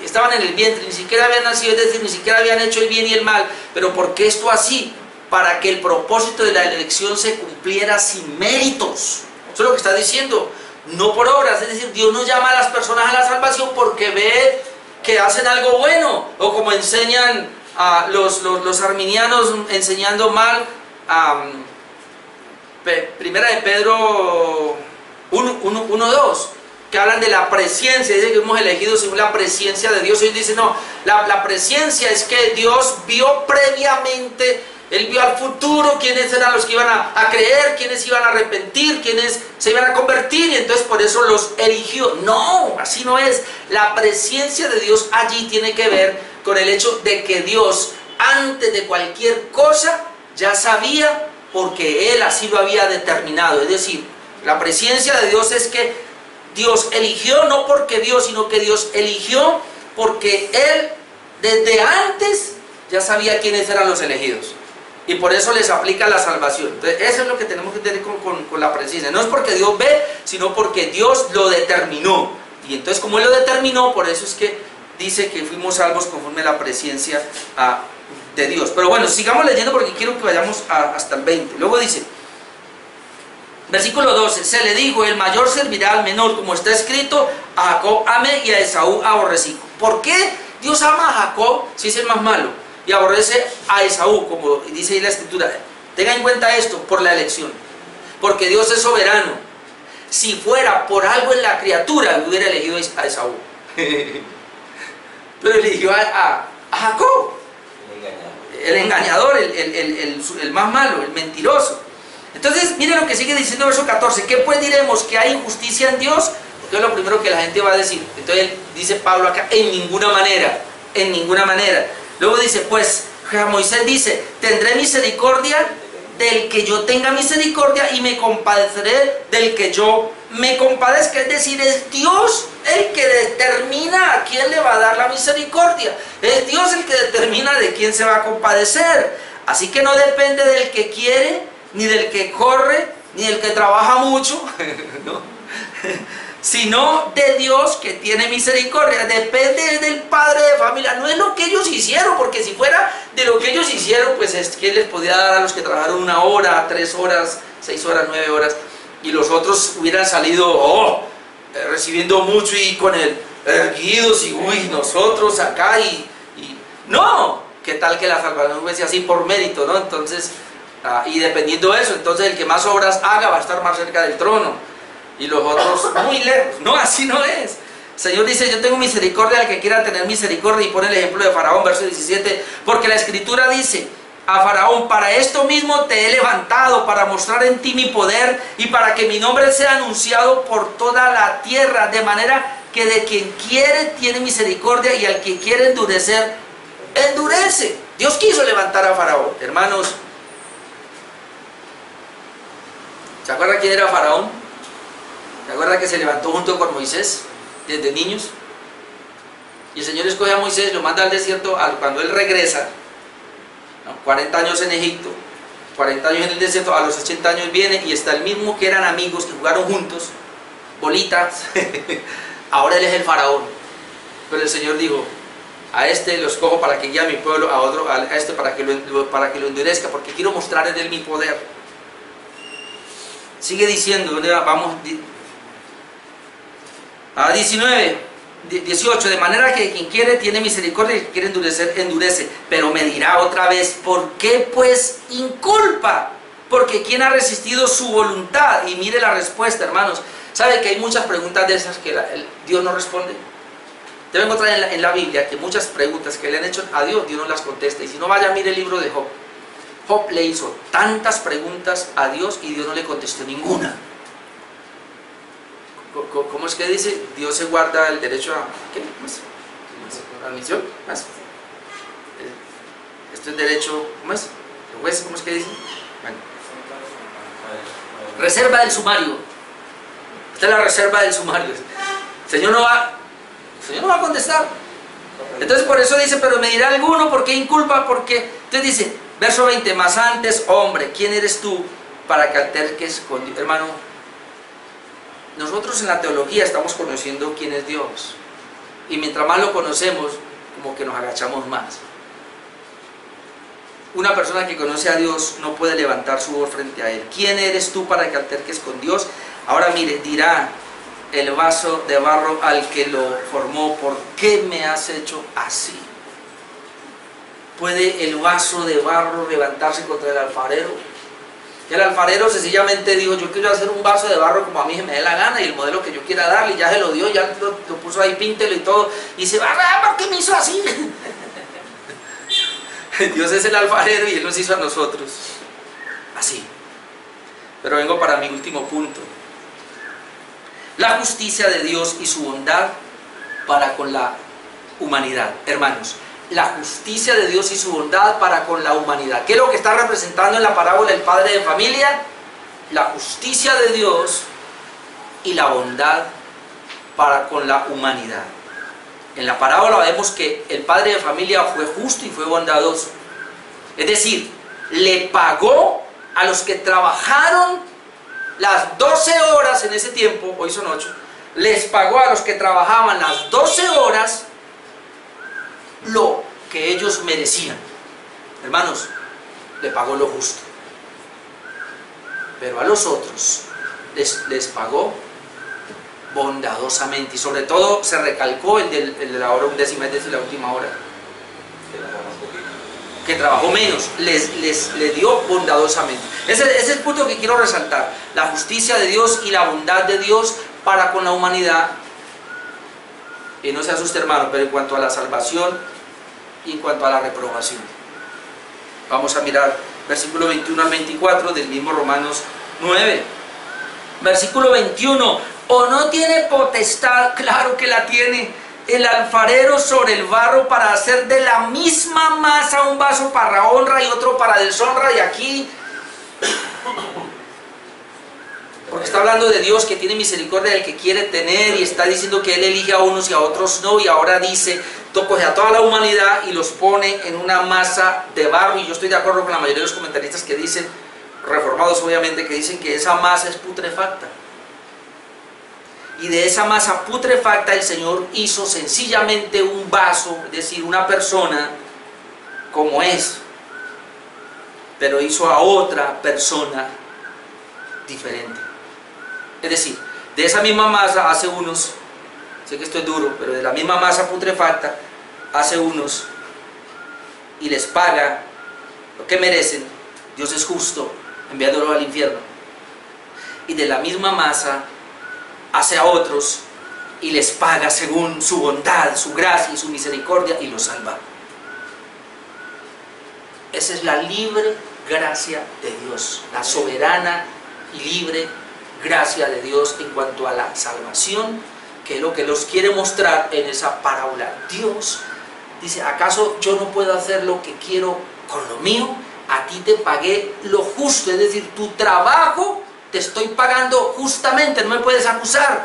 estaban en el vientre, ni siquiera habían nacido, es decir, ni siquiera habían hecho el bien y el mal. Pero ¿por qué esto así? Para que el propósito de la elección se cumpliera sin méritos. Eso es lo que está diciendo. No por obras, es decir, Dios no llama a las personas a la salvación porque ve que hacen algo bueno, o como enseñan a los arminianos enseñando mal, primera de Pedro 1:2, que hablan de la presciencia, dice que hemos elegido según la presciencia de Dios. Ellos dicen, no, la presciencia es que Dios vio previamente, Él vio al futuro quiénes eran los que iban a creer, quiénes iban a arrepentir, quiénes se iban a convertir, y entonces por eso los eligió. No, así no es. La presciencia de Dios allí tiene que ver con el hecho de que Dios, antes de cualquier cosa, ya sabía, porque Él así lo había determinado. Es decir, la presciencia de Dios es que Dios eligió, no porque Dios, sino que Dios eligió porque Él desde antes ya sabía quiénes eran los elegidos. Y por eso les aplica la salvación. Entonces, eso es lo que tenemos que entender con la presciencia. No es porque Dios ve, sino porque Dios lo determinó. Y entonces, como Él lo determinó, por eso es que dice que fuimos salvos conforme a la presciencia de Dios. Pero bueno, sigamos leyendo porque quiero que vayamos hasta el 20. Luego dice, versículo 12, se le dijo, el mayor servirá al menor, como está escrito, a Jacob amé y a Esaú aborrecí. ¿Por qué Dios ama a Jacob si es el más malo y aborrece a Esaú, como dice ahí la escritura? Tenga en cuenta esto, por la elección, porque Dios es soberano. Si fuera por algo en la criatura, hubiera elegido a Esaú, pero eligió a Jacob, el engañador, el más malo, el mentiroso. Entonces, mire lo que sigue diciendo el verso 14. ¿Qué pues diremos? ¿Que hay injusticia en Dios? Porque es lo primero que la gente va a decir. Entonces dice Pablo acá, en ninguna manera, en ninguna manera. Luego dice, pues Moisés dice, tendré misericordia del que yo tenga misericordia y me compadeceré del que yo me compadezca. Es decir, es Dios el que determina a quién le va a dar la misericordia. Es Dios el que determina de quién se va a compadecer. Así que no depende del que quiere, ni del que corre, ni del que trabaja mucho, ¿no? Sino de Dios que tiene misericordia. Depende del padre de familia. No es lo que ellos hicieron, porque si fuera de lo que ellos hicieron, pues es que les podía dar a los que trabajaron 1 hora, 3 horas, 6 horas, 9 horas, y los otros hubieran salido recibiendo mucho y con el erguidos y uy, nosotros acá y no, qué tal que la salvación fuese así por mérito, ¿no? Entonces, y dependiendo de eso, entonces el que más obras haga va a estar más cerca del trono y los otros muy lejos. No, así no es. El Señor dice, yo tengo misericordia al que quiera tener misericordia, y pone el ejemplo de Faraón, verso 17, porque la escritura dice a Faraón, para esto mismo te he levantado, para mostrar en ti mi poder y para que mi nombre sea anunciado por toda la tierra, de manera que de quien quiere tiene misericordia y al que quiere endurecer, endurece. Dios quiso levantar a Faraón, hermanos. ¿Se acuerda quién era Faraón? ¿Se acuerda que se levantó junto con Moisés desde niños? Y el Señor escoge a Moisés, lo manda al desierto cuando él regresa, ¿no? 40 años en Egipto, 40 años en el desierto, a los 80 años viene y está el mismo que eran amigos, que jugaron juntos, bolitas. Ahora él es el Faraón. Pero el Señor dijo, a este lo escojo para que guíe a mi pueblo, a otro, a este para que lo endurezca, porque quiero mostrar en él mi poder. Sigue diciendo, vamos a 18, de manera que quien quiere tiene misericordia y quien quiere endurecer, endurece. Pero me dirá otra vez, ¿por qué pues inculpa? Porque ¿quién ha resistido su voluntad? Y mire la respuesta, hermanos. ¿Sabe que hay muchas preguntas de esas que Dios no responde? Te vengo a traer en la Biblia que muchas preguntas que le han hecho a Dios, Dios no las contesta. Y si no, vaya, mire el libro de Job. Job le hizo tantas preguntas a Dios y Dios no le contestó ninguna. ¿Cómo es que dice? Dios se guarda el derecho a... ¿Qué más? ¿Admisión? ¿Más? Esto es derecho... ¿Cómo es? ¿El juez? ¿Cómo es que dice? Bueno. Reserva del sumario. Esta es la reserva del sumario. El Señor no va a contestar. Entonces por eso dice, pero me dirá alguno, ¿por qué inculpa? Porque entonces dice, verso 20, más antes, hombre, ¿quién eres tú para que alterques con Dios? Hermano, nosotros en la teología estamos conociendo quién es Dios. Y mientras más lo conocemos, como que nos agachamos más. Una persona que conoce a Dios no puede levantar su voz frente a Él. ¿Quién eres tú para que alterques con Dios? Ahora mire, dirá el vaso de barro al que lo formó, ¿por qué me has hecho así? ¿Puede el vaso de barro levantarse contra el alfarero? El alfarero sencillamente dijo, yo quiero hacer un vaso de barro como a mí se me dé la gana y el modelo que yo quiera darle, y ya se lo dio, ya lo puso ahí, píntelo y todo, y se va, ¿por qué me hizo así? Dios es el alfarero y Él nos hizo a nosotros así. Pero vengo para mi último punto. La justicia de Dios y su bondad para con la humanidad. Hermanos, la justicia de Dios y su bondad para con la humanidad. ¿Qué es lo que está representando en la parábola el padre de familia? La justicia de Dios y la bondad para con la humanidad. En la parábola vemos que el padre de familia fue justo y fue bondadoso. Es decir, le pagó a los que trabajaron las 12 horas en ese tiempo, hoy son 8, les pagó a los que trabajaban las 12 horas lo que ellos merecían. Hermanos, le pagó lo justo. Pero a los otros les pagó bondadosamente. Y sobre todo se recalcó el de la hora undécima, es decir, la última hora, que trabajó menos, les dio bondadosamente. Ese es el punto que quiero resaltar. La justicia de Dios y la bondad de Dios para con la humanidad. Y no se asuste, hermano, pero en cuanto a la salvación y en cuanto a la reprobación. Vamos a mirar versículo 21 al 24 del mismo Romanos 9. Versículo 21. ¿O no tiene potestad? Claro que la tiene. El alfarero sobre el barro para hacer de la misma masa un vaso para honra y otro para deshonra. Y aquí, porque está hablando de Dios que tiene misericordia del que quiere tener, y está diciendo que Él elige a unos y a otros no, y ahora dice, coge a toda la humanidad y los pone en una masa de barro. Y yo estoy de acuerdo con la mayoría de los comentaristas que dicen, reformados obviamente, que dicen que esa masa es putrefacta. Y de esa masa putrefacta el Señor hizo sencillamente un vaso, es decir, una persona como es, pero hizo a otra persona diferente. Es decir, de esa misma masa hace unos, sé que esto es duro, pero de la misma masa putrefacta hace unos y les paga lo que merecen. Dios es justo, enviándolo al infierno. Y de la misma masa hace a otros y les paga según su bondad, su gracia y su misericordia, y los salva. Esa es la libre gracia de Dios, la soberana y libre gracia de Dios en cuanto a la salvación, que es lo que nos quiere mostrar en esa parábola. Dios dice, ¿acaso yo no puedo hacer lo que quiero con lo mío? A ti te pagué lo justo, es decir, tu trabajo te estoy pagando justamente, no me puedes acusar.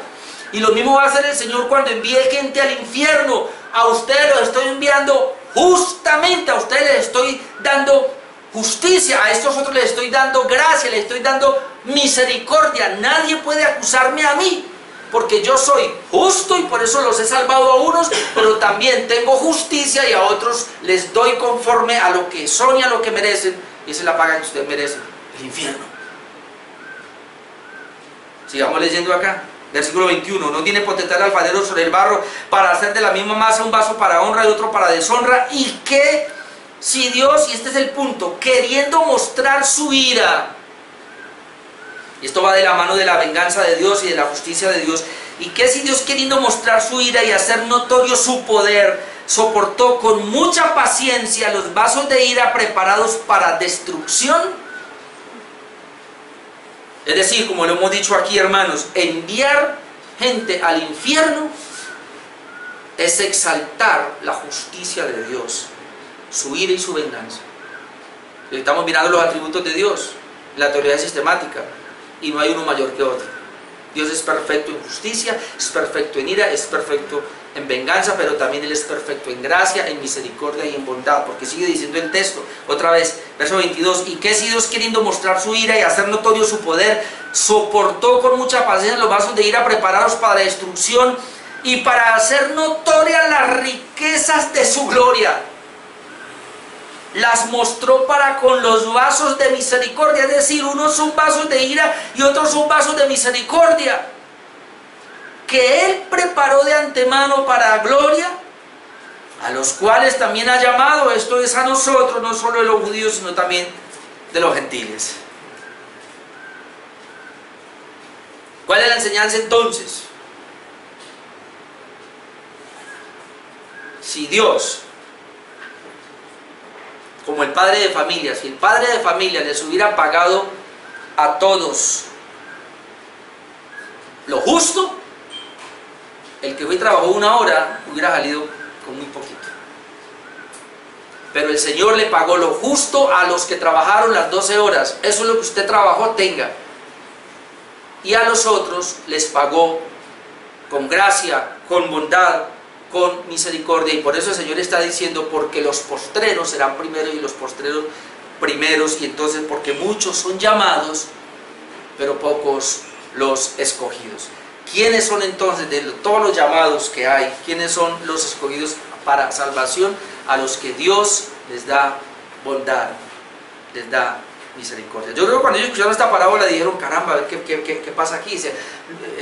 Y lo mismo va a hacer el Señor cuando envíe gente al infierno. A ustedes los estoy enviando justamente, a ustedes les estoy dando justicia, a estos otros les estoy dando gracia, les estoy dando misericordia. Nadie puede acusarme a mí. porque yo soy justo y por eso los he salvado a unos, pero también tengo justicia y a otros les doy conforme a lo que son y a lo que merecen, y esa es la paga que ustedes merecen, el infierno. Sigamos leyendo acá, versículo 21, no tiene potestad el alfarero sobre el barro para hacer de la misma masa un vaso para honra y otro para deshonra, y que si Dios, y este es el punto, queriendo mostrar su ira, y esto va de la mano de la venganza de Dios y de la justicia de Dios, y que si Dios, queriendo mostrar su ira y hacer notorio su poder, soportó con mucha paciencia los vasos de ira preparados para destrucción. Es decir, como lo hemos dicho aquí, hermanos, enviar gente al infierno es exaltar la justicia de Dios, su ira y su venganza. Estamos mirando los atributos de Dios, la teoría sistemática, y no hay uno mayor que otro. Dios es perfecto en justicia, es perfecto en ira, es perfecto en venganza, pero también Él es perfecto en gracia, en misericordia y en bondad, porque sigue diciendo el texto, otra vez, verso 22, y que si Dios, queriendo mostrar su ira y hacer notorio su poder, soportó con mucha paciencia los vasos de ira preparados para destrucción y para hacer notorias las riquezas de su gloria, las mostró para con los vasos de misericordia, es decir, unos son vasos de ira y otros son vasos de misericordia, que Él preparó de antemano para gloria, a los cuales también ha llamado, esto es a nosotros, no solo de los judíos, sino también de los gentiles. ¿Cuál es la enseñanza entonces? Si Dios, como el padre de familia, si el padre de familia les hubiera pagado a todos lo justo, el que hoy trabajó 1 hora hubiera salido con muy poquito. Pero el Señor le pagó lo justo a los que trabajaron las 12 horas. Eso es lo que usted trabajó, tenga. Y a los otros les pagó con gracia, con bondad, con misericordia. Y por eso el Señor está diciendo, porque los postreros serán primeros y los postreros primeros. Y entonces porque muchos son llamados, pero pocos los escogidos. ¿Quiénes son entonces, de todos los llamados que hay, quiénes son los escogidos para salvación? A los que Dios les da bondad, les da misericordia. Yo creo que cuando ellos escucharon esta parábola dijeron, caramba, ¿qué pasa aquí? Dice,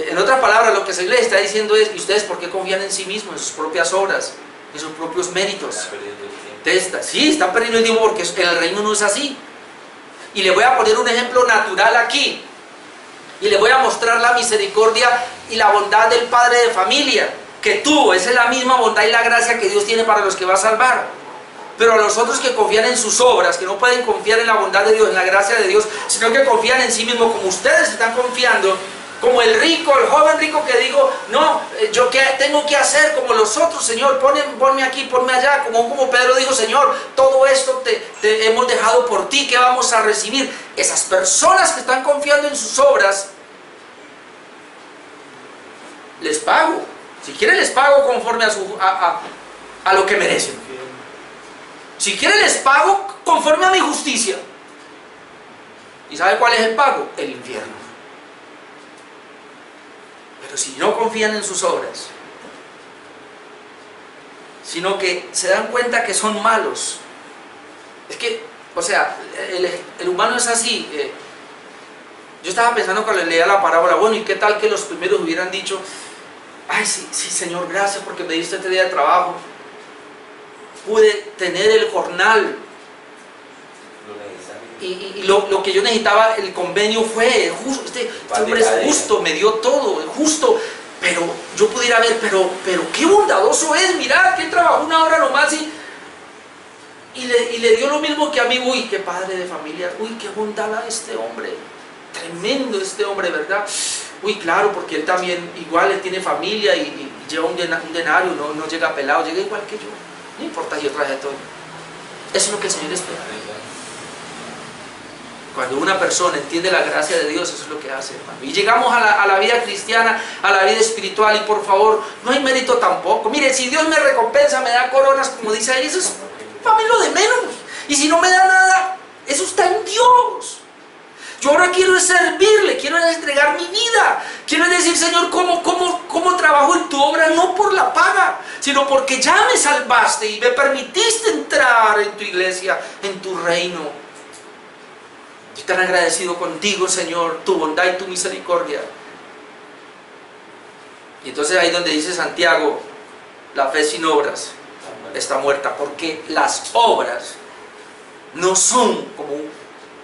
en otras palabras, lo que el Señor les está diciendo es, ¿y ustedes por qué confían en sí mismos, en sus propias obras, en sus propios méritos? Sí, están perdiendo el tiempo porque el reino no es así. Y le voy a poner un ejemplo natural aquí. Y le voy a mostrar la misericordia y la bondad del padre de familia que tuvo. Esa es la misma bondad y la gracia que Dios tiene para los que va a salvar. Pero a los otros que confían en sus obras, que no pueden confiar en la bondad de Dios, en la gracia de Dios, sino que confían en sí mismos, como ustedes están confiando, como el rico, el joven rico que dijo, no, yo qué tengo que hacer como los otros, Señor, ponme aquí, ponme allá, como Pedro dijo, Señor, todo esto te hemos dejado por ti, ¿qué vamos a recibir? Esas personas que están confiando en sus obras, les pago, si quieren les pago conforme a lo que merecen. Si quieren les pago conforme a mi justicia. ¿Y sabe cuál es el pago? El infierno. Pero si no confían en sus obras, sino que se dan cuenta que son malos, es que, o sea, el humano es así. Yo estaba pensando cuando leía la parábola, bueno, ¿y qué tal que los primeros hubieran dicho, ay, sí, Señor, gracias porque me diste este día de trabajo, pude tener el jornal, y lo que yo necesitaba, el convenio fue justo, este hombre es justo, me dio todo, es justo, pero yo pudiera ver, pero qué bondadoso es, mirad que él trabajó 1 hora nomás y le dio lo mismo que a mí. Uy, qué padre de familia, uy, qué bondad a este hombre, tremendo este hombre, ¿verdad? Uy, claro, porque él también, igual, él tiene familia y lleva un denario, no llega pelado, llega igual que yo. No importa si yo traje todo. Eso es lo que el Señor espera. Cuando una persona entiende la gracia de Dios, eso es lo que hace, hermano. Y llegamos a la vida cristiana, a la vida espiritual, y por favor, no hay mérito tampoco. Mire, si Dios me recompensa, me da coronas, como dice ahí, eso es para mí lo de menos. Y si no me da nada, eso está en Dios. Yo ahora quiero servirle, quiero entregar mi vida. Quiero decir, Señor, ¿cómo trabajo en tu obra no por la paga, sino porque ya me salvaste y me permitiste entrar en tu iglesia, en tu reino. Estoy tan agradecido contigo, Señor, tu bondad y tu misericordia. Y entonces ahí donde dice Santiago, la fe sin obras está muerta, porque las obras no son como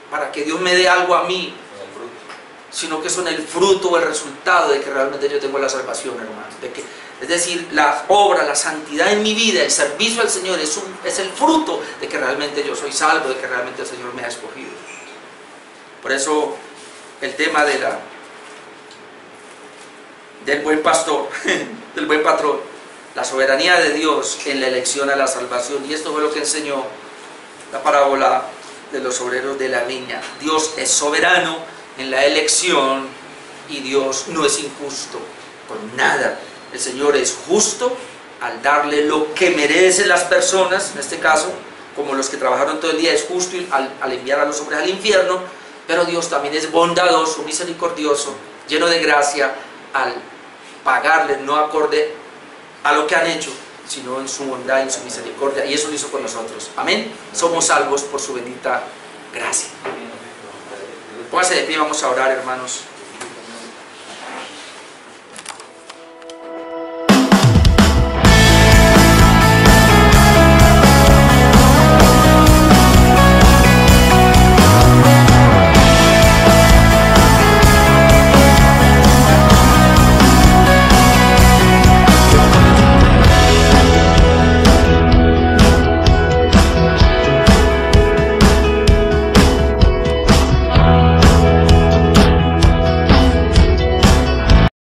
para que Dios me dé algo a mí, sino que son el fruto o el resultado de que realmente yo tengo la salvación, hermano. Es decir, la obra, la santidad en mi vida, el servicio al Señor es el fruto de que realmente yo soy salvo, de que realmente el Señor me ha escogido. Por eso el tema del buen pastor, del buen patrón, la soberanía de Dios en la elección a la salvación. Y esto fue lo que enseñó la parábola de los obreros de la viña. Dios es soberano en la elección y Dios no es injusto con nada. El Señor es justo al darle lo que merecen las personas, en este caso, como los que trabajaron todo el día, es justo al enviar a los hombres al infierno, pero Dios también es bondadoso, misericordioso, lleno de gracia al pagarles no acorde a lo que han hecho, sino en su bondad y en su misericordia, y eso lo hizo con nosotros. Amén. Somos salvos por su bendita gracia. Póngase de pie, vamos a orar, hermanos.